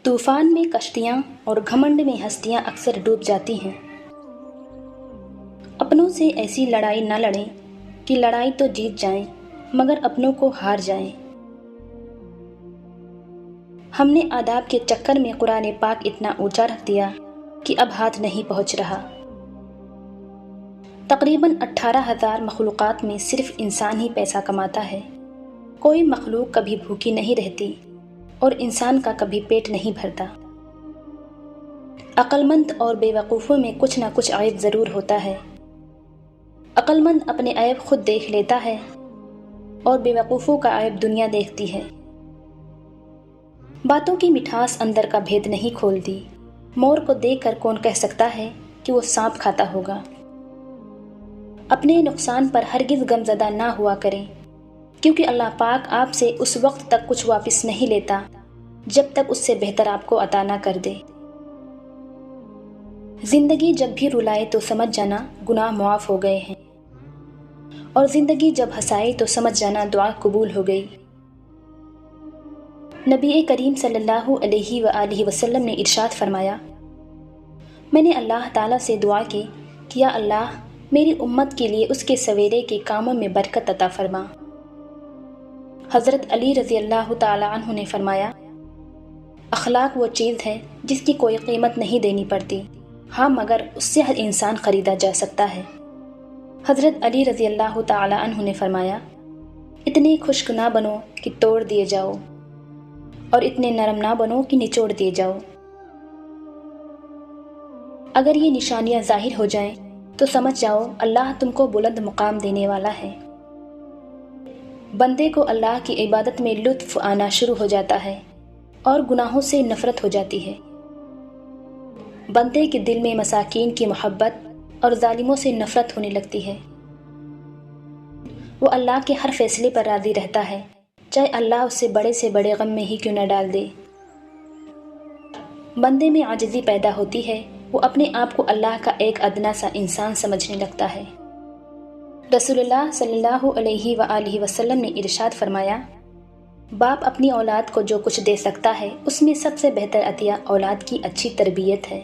طوفان میں کشتیاں اور گھمنڈ میں ہستیاں اکثر ڈوب جاتی ہیں۔ اپنوں سے ایسی لڑائی نہ لڑیں کہ لڑائی تو جیت جائیں مگر اپنوں کو ہار جائیں۔ ہم نے آداب کے چکر میں قرآن پاک اتنا اونچا رکھ دیا کہ اب ہاتھ نہیں پہنچ رہا۔ تقریباً 18,000 مخلوقات میں صرف انسان ہی پیسہ کماتا ہے۔ کوئی مخلوق کبھی بھوکی نہیں رہتی اور انسان کا کبھی پیٹ نہیں بھرتا۔ عقل مند اور بے وقوفوں میں کچھ نہ کچھ عیب ضرور ہوتا ہے۔ عقل مند اپنے عیب خود دیکھ لیتا ہے اور بے وقوفوں کا عیب دنیا دیکھتی ہے۔ باتوں کی مٹھاس اندر کا بھید نہیں کھولتی۔ مور کو دیکھ کر کون کہہ سکتا ہے کہ وہ سانپ کھاتا ہوگا۔ اپنے نقصان پر ہرگز غمزدہ نہ ہوا کریں، کیونکہ اللہ پاک آپ سے اس وقت تک کچھ واپس نہیں لیتا جب تک اس سے بہتر آپ کو عطا نہ کر دے۔ زندگی جب بھی رلائے تو سمجھ جانا گناہ معاف ہو گئے ہیں، اور زندگی جب ہنسائے تو سمجھ جانا دعا قبول ہو گئی۔ نبی کریم صلی اللہ علیہ وآلہ وسلم نے ارشاد فرمایا، میں نے اللہ تعالیٰ سے دعا کی کہ یا اللہ میری امت کے لیے اس کے سویرے کے کاموں میں برکت عطا فرما۔ حضرت علی رضی اللہ تعالیٰ عنہ نے فرمایا، اخلاق وہ چیز ہے جس کی کوئی قیمت نہیں دینی پڑتی، ہاں مگر اس سے ہر انسان خریدا جا سکتا ہے۔ حضرت علی رضی اللہ تعالیٰ عنہ نے فرمایا، اتنے خشک نہ بنو کہ توڑ دیے جاؤ، اور اتنے نرم نہ بنو کہ نچوڑ دیے جاؤ۔ اگر یہ نشانیاں ظاہر ہو جائیں تو سمجھ جاؤ اللہ تم کو بلند مقام دینے والا ہے۔ بندے کو اللہ کی عبادت میں لطف آنا شروع ہو جاتا ہے اور گناہوں سے نفرت ہو جاتی ہے۔ بندے کے دل میں مساکین کی محبت اور ظالموں سے نفرت ہونے لگتی ہے۔ وہ اللہ کے ہر فیصلے پر راضی رہتا ہے، چاہے اللہ اس سے بڑے غم میں ہی کیوں نہ ڈال دے۔ بندے میں عاجزی پیدا ہوتی ہے، وہ اپنے آپ کو اللہ کا ایک ادنا سا انسان سمجھنے لگتا ہے۔ رسول اللہ صلی اللہ علیہ وآلہ وسلم نے ارشاد فرمایا، باپ اپنی اولاد کو جو کچھ دے سکتا ہے اس میں سب سے بہتر عطیہ اولاد کی اچھی تربیت ہے۔